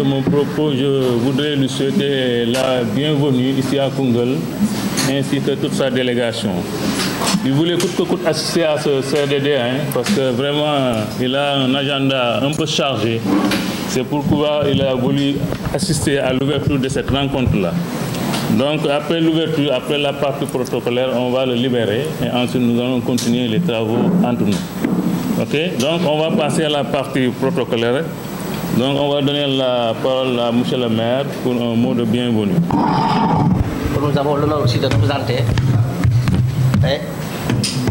de mon propos, je voudrais lui souhaiter la bienvenue ici à Koungheul, ainsi que toute sa délégation. Il voulait coûte que coûte assister à ce CRDD, parce que vraiment, il a un agenda un peu chargé. C'est pourquoi il a voulu assister à l'ouverture de cette rencontre-là. Donc, après l'ouverture, après la partie protocolaire, on va le libérer et ensuite nous allons continuer les travaux entre nous. OK? Donc, on va passer à la partie protocolaire. Donc, on va donner la parole à M. le maire pour un mot de bienvenue. Nous avons l'honneur aussi de représenter,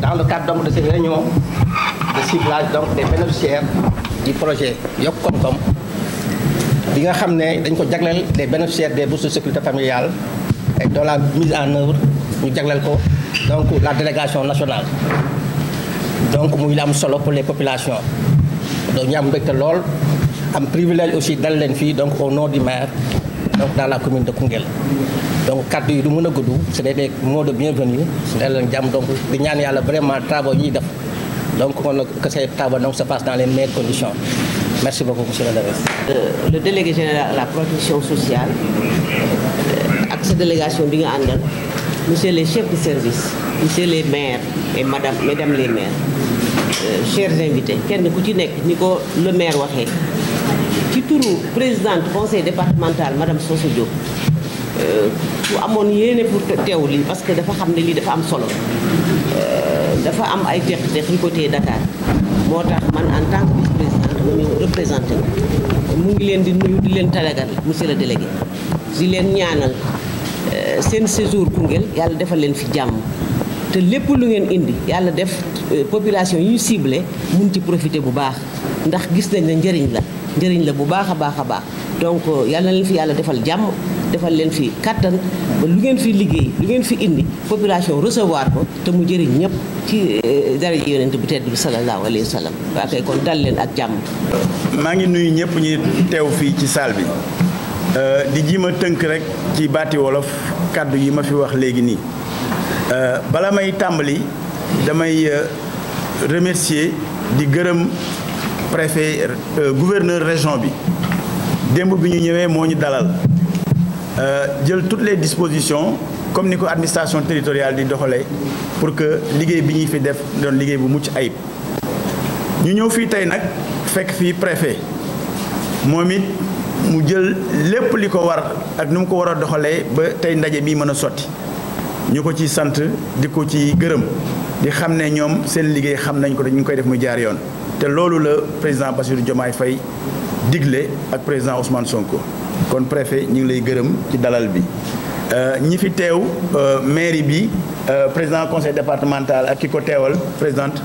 dans le cadre donc de ces réunions de ciblage donc des bénéficiaires du projet Yok Kom Kom, bi nga xam ne dañ ko jagleel des bénéficiaires des bourses de sécurité familiale et dans la mise en œuvre ñu jagleel ko donc la délégation nationale. Donc muy la am solo pour les populations. Donc ñu am mbégte lool am privilège aussi dal leen fii donc au nom du maire donc dans la commune de Koungheul. Donc kaddu yi du mën a gudd c'est des mots de bienvenue dal leen jàmm donc di ñaan yàlla vraiment travaux yi def donc que ces travaux donc se passent dans les meilleures conditions. Merci beaucoup monsieur le délégué. Le délégué général à la protection sociale ak sa délégation bi nga àndal, monsieur les chefs de service, monsieur les maires et mesdames les maires, chers invités, kenn ku ci nekk ni ko le maire waxee ci turu présidente conseil départemental madame Soso Diop ku amoon yéene pour teew lii parce que dafa xam ne lii dafa am solo, dafa am ay teq-teq yu ko téye Dakar moo tax man en tant que vice-présidente ma ñu représenté mu ngi leen di nuyu di leen tàggat monsieur le délégué di leen ñaanal seen séjour Koungheul yàlla defal leen fi jàmm te lépp lu ngeen indi yàlla def population yi ñu ciblé mun ci profiter bu baax ndax gis nañ ne njëriñ la bu baax a baax a baax donc yàlla na leen fi yàlla defal jàmm defal leen fi kattan ba lu ngeen fi liggéey lu ngeen fi indi population recevoir ko te mu jëriñ ñëpp ci daraja yonent bu tedd bi sallallahu alayhi wa sallam waa kay kon dal leen ak jàmm. maa ngi nuyu ñëpp ñi teew fii ci salle bi di ji ma tënk rek ci baati wolof kàddu yi ma fi wax léegi nii bala may tàmbali damay remercier di gërëm préfet gouverneur région bi démb bi ñu ñëwee moo ñu dalal jël toutes les dispositions comme ni ko administration territoriale di doxalee pour que liggéey bi ñuy fi def doon liggéey bu mucc ayib. ñu ñëw fii tey nag fekk fii préfet moom it mu jël lépp li ko war ak nu mu ko war a doxalee ba tey ndaje bi mën a sotti ñu ko ci sant di ko ci gërëm di xam ne ñoom seen liggéey xam nañ ko te ñu ngi koy def muy jaar yoon te loolu la président Bassirou Diomaye Faye digle ak président Ousmane Sonko. kon préfet ñu ngi lay gërëm ci dalal bi ñi fi teew mairie bi président conseil départemental ak ki ko teewal présidente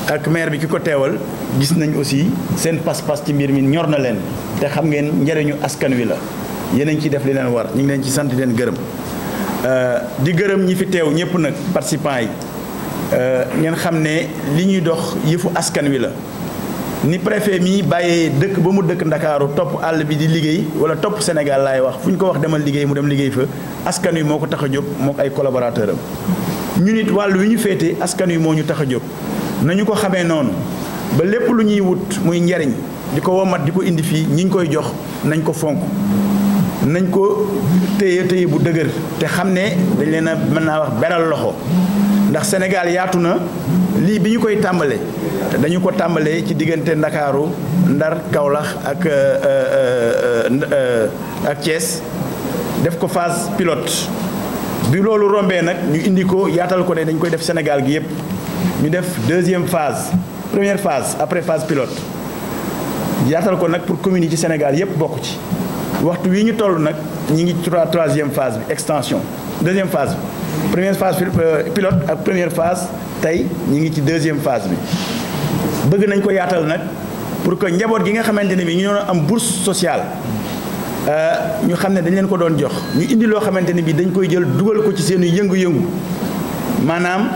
ak maire bi ki ko teewal gis nañ aussi seen pas-pas ci mbir mi ñor na leen te xam ngeen njëriñu askan wi la yéen a ngi ciy def li leen war ñu ngi leen ci sant di leen gërëm di gërëm ñi fi teew ñëpp nag participants yi ngeen xam ne li ñuy dox yëfu askan wi la ni préfet mi bàyyee dëkk ba mu dëkk Ndakaaru topp àll bi di liggéey wala topp Sénégal laay wax fu ñu ko wax demal liggéey mu dem liggéey fa askan wi moo ko tax a jóg moo ko ay collaborateur am ñu nit wàllu wi ñu féete askan wi moo ñu tax a jóg nañu ko xamee noonu ba lépp lu ñuy wut muy njariñ di ko womat di ko indi fii ñi ñu koy jox nañ ko fonk nañ ko téye bu dëgër te xam ne dañ leen a mën naa wax beral loxo ndax Sénégal yaatu na lii bi ñu koy tàmbalee dañu ko tàmbalee ci diggante Ndakaaru Ndar Kaolack ak Thiès def ko phase pilote bi loolu rombee nag ñu indi ko yaatal ko ne dañ koy def Sénégal gi yëpp ñu def deuxième phase première phase après phase pilote yaatal ko nag pour communes yi ci Sénégal yëpp bokk ci waxtu wi ñu toll nag ñi ngi troisième phase bi extension deuxième phase bi première phase pilote ak première phase tey ñi ngi ci deuxième phase bi bëgg nañ ko yaatal nag pour que njaboot gi nga xamante ne bi ñu doon am bourse sociale ñu xam ne dañ leen ko doon jox ñu indi loo xamante ne bi dañ koy jël dugal ko ci seeni yëngu-yëngu maanaam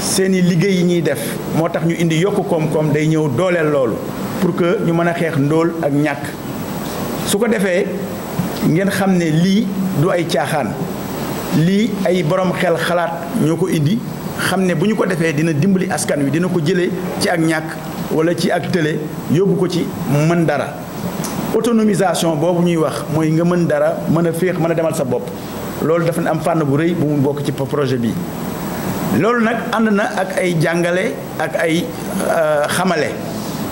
seeni liggéey yi ñuy def moo tax ñu indi yokk koom-koom day ñëw dooleel loolu pour que ñu mën a xeex ndóol ak ñàkk su ko defee ngeen xam ne lii du ay caaxaan lii ay borom xel xalaat ñoo ko indi xam ne bu ñu ko defee dina dimbali askan wi dina ko jëlee ci ak ñàkk wala ci ak tële yóbbu ko ci mën dara autonomisation boobu ñuy wax mooy nga mën dara mën a féex mën a demal sa bopp loolu dafa ne am fànn bu rëy bu mu bokk ci projet bi loolu nag ànd na ak ay jàngale ak ay xamale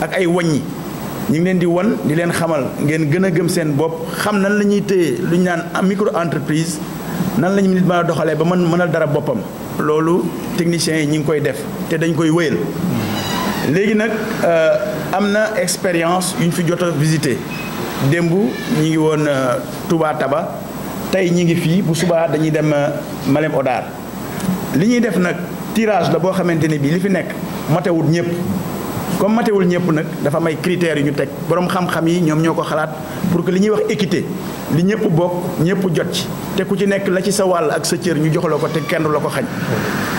ak ay waññi ñu ngi leen di won di leen xamal ngeen gën a gëm seen bopp xam nan la ñuy téye lu ñu naan micro entreprise nan la ñu nit mën a doxalee ba mënal dara boppam loolu techniciens yi ñu ngi koy def te dañ koy wéyal léegi nag am na expérience yu ñu fi jot a visité démb ñi ngi woon Touba Taba tey ñi ngi fii bu subaa dañuy dem Malem Hodar li ñuy def nag tirage la boo xamante ne bii li fi nekk matewul ñëpp comme matewul ñëpp nag dafa am ay critères yu ñu teg borom xam-xam yi ñoom ñoo ko xalaat pour que li ñuy wax équité li ñëpp bokk ñëpp jot ci te ku ci nekk la ci sa wàll ak sa cër ñu jox la ko te kenn du la ko xañ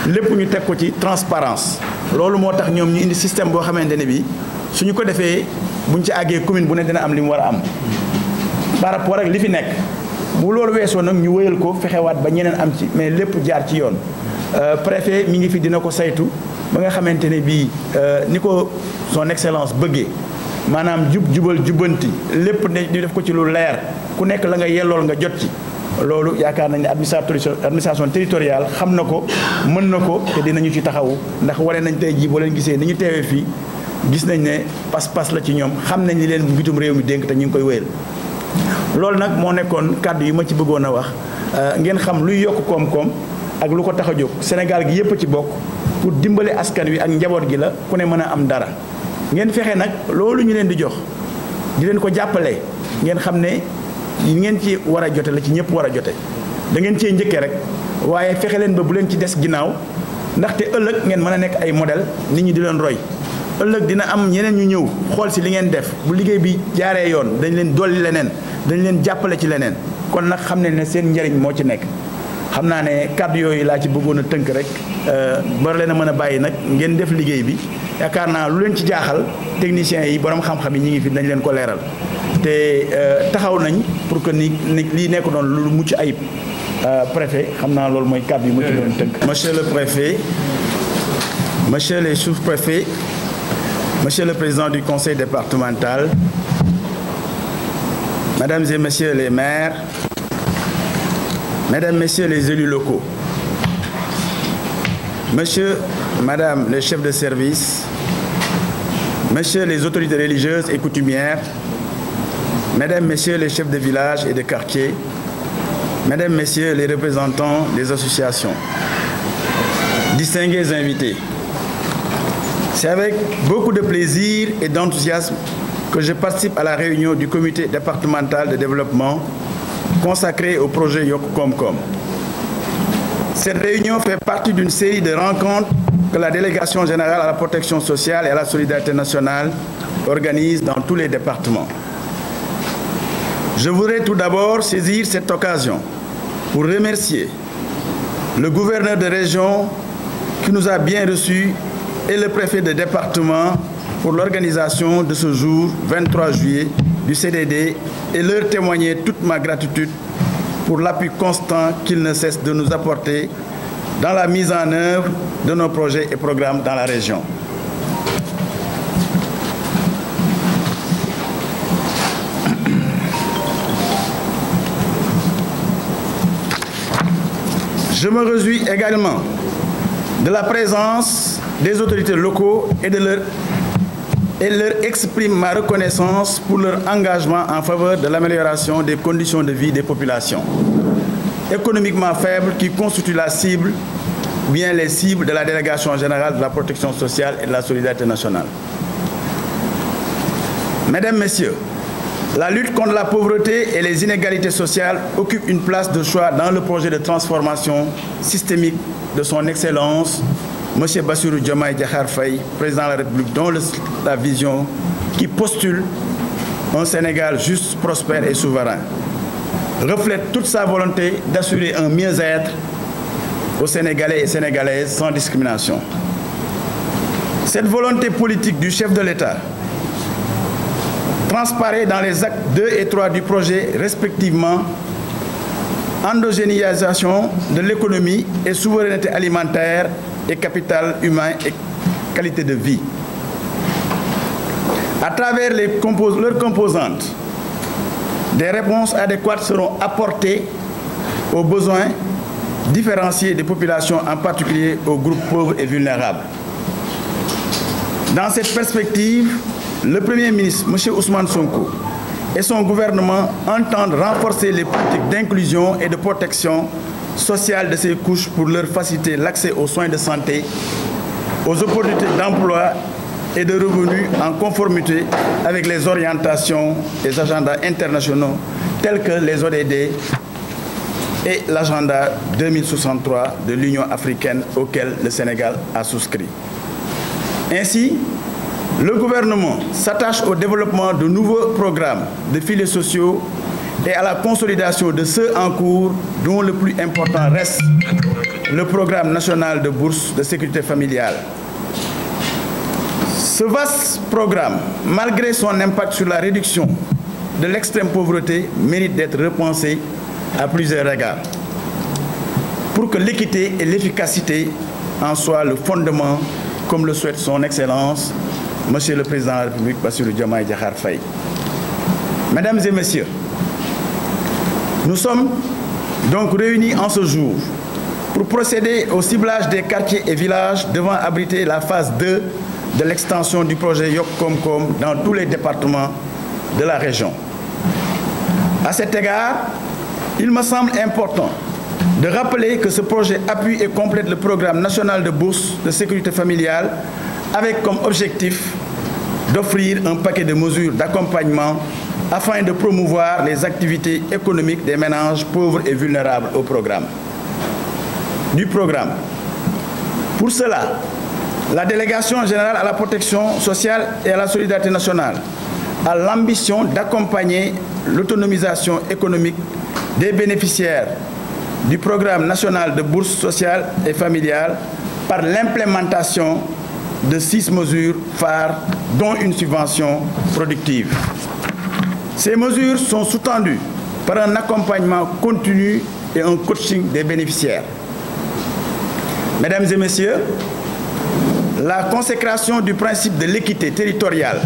lépp ñu teg ko ci transparence loolu moo tax ñoom ñu indi système boo xamante ne bii suñu ko defee buñ ci àggee commune bu ne dina am li mu war a am par rapport ak li fi nekk bu loolu weesoo nag ñu wëyal ko fexewaat ba ñeneen am ci mais lépp jaar ci yoon préfet mi ngi fi dina ko saytu ba nga xamante ne bii ni ko son excellence bëggee maanaam jubal jubbanti lépp ne ñu def ko ci lu leer ku nekk la nga yellool nga jot ci loolu yaakaar nañ ne administration territoriale xam na ko mën na ko te dinañu ci taxawu ndax wane nañ tey jii boo leen gisee ni ñu teewee fii gis nañ ne pas-pas la ci ñoom xam nañ ni leen bitum réew mi dénk te ñu ngi koy wéyal loolu nag moo nekkoon kàddu yi ma ci bëggoon a wax ngeen xam luy yokk koom-koom ak lu ko tax a jóg Sénégal gi yépp a ci bokk pour dimbale askan wi ak njaboot gi la ku ne mën a am dara ngeen fexe nag loolu ñu leen di jox di leen ko jàppale ngeen xam ne yi ngeen ci war a jote la ci ñëpp war a jote da ngeen cee njëkkee rek waaye fexe leen ba bu leen ci des ginnaaw ndaxte ëllëg ngeen mën a nekk ay modèle nit ñi di leen roy ëllëg dina am ñeneen ñu ñëw xool si li ngeen def bu liggéey bi jaaree yoon dañ leen dolli leneen dañ leen jàppale ci leneen kon nag xam ne seen njariñ moo ci nekk xam naa ne kàddu yooyu laa ci bëggoon a tënk rek war leen a mën a bàyyi nag ngeen def liggéey bi yaakaar naa lu leen ci jaaxal techniciens yi borom xam-xam yi ñi ngi fi dañ leen ko leeral te taxaw nañ pour que ni lii nekk doon lu mucc ayib préfet xam naa loolu mooy kàddu yi mu ci doon tënk. Monsieur le préfet, monsieur les sous-préfets, monsieur le président du conseil départemental, mesdames et messieurs les maires, mesdames, messieurs les élus locaux, monsieur, madame les chefs de service, messieurs les autorités religieuses et coutumières, mesdames, messieurs les chefs de village et de quartier, mesdames, messieurs les représentants des associations, distingués invités, c'est avec beaucoup de plaisir et d'enthousiasme que je participe à la réunion du comité départemental de développement consacré au projet Yokku Kom Kom. Cette réunion fait partie d'une série de rencontres que la Délégation générale à la protection sociale et à la solidarité nationale organise dans tous les départements. Je voudrais tout d'abord saisir cette occasion pour remercier le gouverneur de région qui nous a bien reçus et le préfet de département pour l'organisation de ce jour 23 juillet du CDD et leur témoigner toute ma gratitude pour l'appui constant qu'ils ne cessent de nous apporter dans la mise en œuvre de nos projets et programmes dans la région. Je me réjouis également de la présence des autorités locaux et leur exprime ma reconnaissance pour leur engagement en faveur de l'amélioration des conditions de vie des populations économiquement faibles qui constituent la cible, ou bien les cibles de la Délégation générale de la protection sociale et de la solidarité nationale. Mesdames, Messieurs, la lutte contre la pauvreté et les inégalités sociales occupe une place de choix dans le projet de transformation systémique de son Excellence, M. Bassirou Diomaye Diakhar Faye, président de la République, dont la vision qui postule un Sénégal juste, prospère et souverain, reflète toute sa volonté d'assurer un mieux-être aux Sénégalais et Sénégalaises sans discrimination. Cette volonté politique du chef de l'État transparaît dans les actes 2 et 3 du projet, respectivement endogénéisation de l'économie et souveraineté alimentaire et capital humain et qualité de vie. À travers leurs composantes, des réponses adéquates seront apportées aux besoins différenciés des populations, en particulier aux groupes pauvres et vulnérables. Dans cette perspective, le Premier ministre, M. Ousmane Sonko, et son gouvernement entendent renforcer les politiques d'inclusion et de protection sociale de ces couches pour leur faciliter l'accès aux soins de santé, aux opportunités d'emploi et de revenus en conformité avec les orientations et agendas internationaux tels que les ODD et l'agenda 2063 de l'Union africaine auquel le Sénégal a souscrit. Ainsi, le gouvernement s'attache au développement de nouveaux programmes de filets sociaux et à la consolidation de ceux en cours, dont le plus important reste le programme national de bourse de sécurité familiale. Ce vaste programme, malgré son impact sur la réduction de l'extrême pauvreté, mérite d'être repensé à plusieurs regards pour que l'équité et l'efficacité en soient le fondement, comme le souhaite son Excellence, Monsieur le Président de la République, Bassirou Diomaye Diakhar Faye. Mesdames et Messieurs, nous sommes donc réunis en ce jour pour procéder au ciblage des quartiers et villages devant abriter la phase 2 de l'extension du projet Yok Komkom dans tous les départements de la région. À cet égard, il me semble important de rappeler que ce projet appuie et complète le programme national de bourse de sécurité familiale avec comme objectif d'offrir un paquet de mesures d'accompagnement afin de promouvoir les activités économiques des ménages pauvres et vulnérables du programme. Pour cela, la Délégation générale à la protection sociale et à la solidarité nationale a l'ambition d'accompagner l'autonomisation économique des bénéficiaires du programme national de bourse sociale et familiale par l'implémentation de 6 mesures phares, dont une subvention productive. Ces mesures sont sous-tendues par un accompagnement continu et un coaching des bénéficiaires. Mesdames et Messieurs, la consécration du principe de l'équité territoriale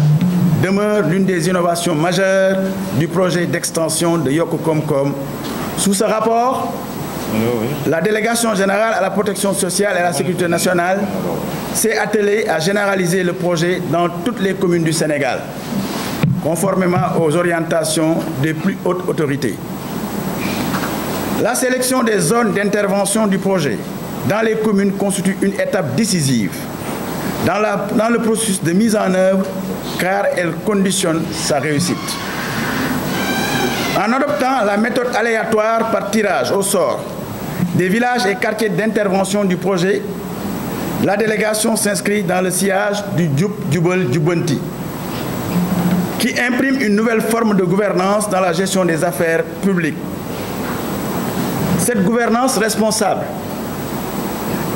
demeure l'une des innovations majeures du projet d'extension de Yok Komkom. Sous ce rapport, la Délégation générale à la protection sociale et à la sécurité nationale s'est attelée à généraliser le projet dans toutes les communes du Sénégal, conformément aux orientations des plus hautes autorités. La sélection des zones d'intervention du projet dans les communes constitue une étape décisive dans le processus de mise en œuvre, car elle conditionne sa réussite. En adoptant la méthode aléatoire par tirage au sort des villages et quartiers d'intervention du projet, la délégation s'inscrit dans le sillage du Djub Djubal Djubanti, qui imprime une nouvelle forme de gouvernance dans la gestion des affaires publiques. Cette gouvernance responsable,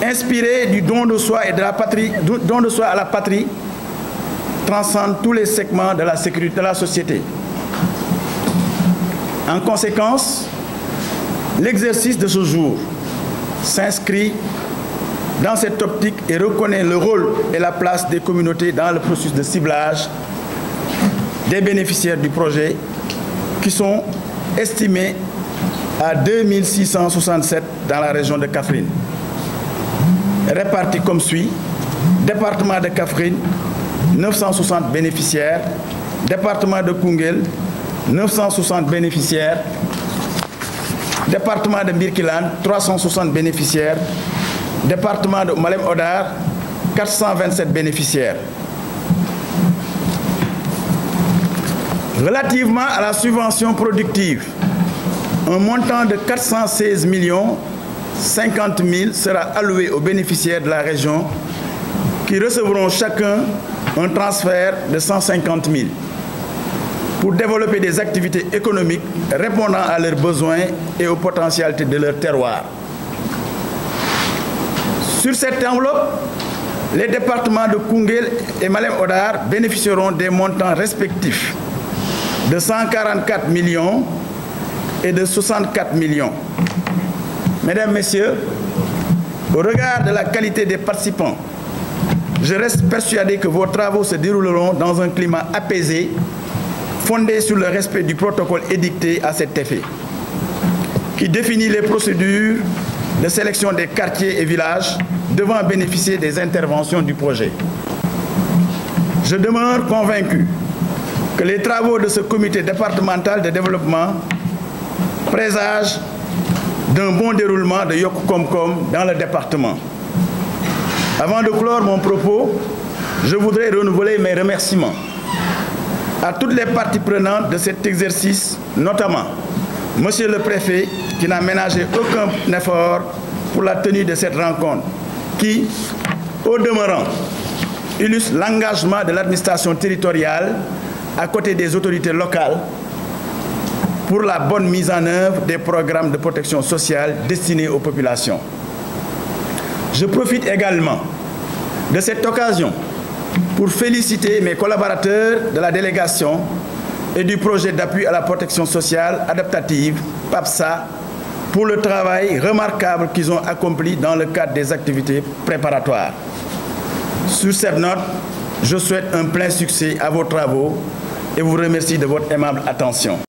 inspirée du don de soi et de la patrie, don de soi à la patrie, transcende tous les segments de la sécurité de la société. En conséquence, l'exercice de ce jour s'inscrit dans cette optique et reconnaît le rôle et la place des communautés dans le processus de ciblage des bénéficiaires du projet, qui sont estimés à 2667 dans la région de Kaffrine. Répartis comme suit: département de Kaffrine, 960 bénéficiaires; département de Koungheul, 960 bénéficiaires; département de Birkelane, 360 bénéficiaires; département de Malem Hodar, 427 bénéficiaires. Relativement à la subvention productive, un montant de 416 050 000 sera alloué aux bénéficiaires de la région, qui recevront chacun un transfert de 150 000 pour développer des activités économiques répondant à leurs besoins et aux potentialités de leur terroir. Sur cette enveloppe, les départements de Koungheul et Malem Hodar bénéficieront des montants respectifs de 144 millions et de 64 millions. Mesdames, Messieurs, au regard de la qualité des participants, je reste persuadé que vos travaux se dérouleront dans un climat apaisé fondée sur le respect du protocole édicté à cet effet, qui définit les procédures de sélection des quartiers et villages devant bénéficier des interventions du projet. Je demeure convaincu que les travaux de ce comité départemental de développement présagent d'un bon déroulement de Yokk Kom Kom dans le département. Avant de clore mon propos, je voudrais renouveler mes remerciements à toutes les parties prenantes de cet exercice, notamment Monsieur le Préfet, qui n'a ménagé aucun effort pour la tenue de cette rencontre, qui, au demeurant, illustre l'engagement de l'administration territoriale à côté des autorités locales pour la bonne mise en œuvre des programmes de protection sociale destinés aux populations. Je profite également de cette occasion pour féliciter mes collaborateurs de la délégation et du projet d'appui à la protection sociale adaptative, PAPSA, pour le travail remarquable qu'ils ont accompli dans le cadre des activités préparatoires. Sur cette note, je souhaite un plein succès à vos travaux et vous remercie de votre aimable attention.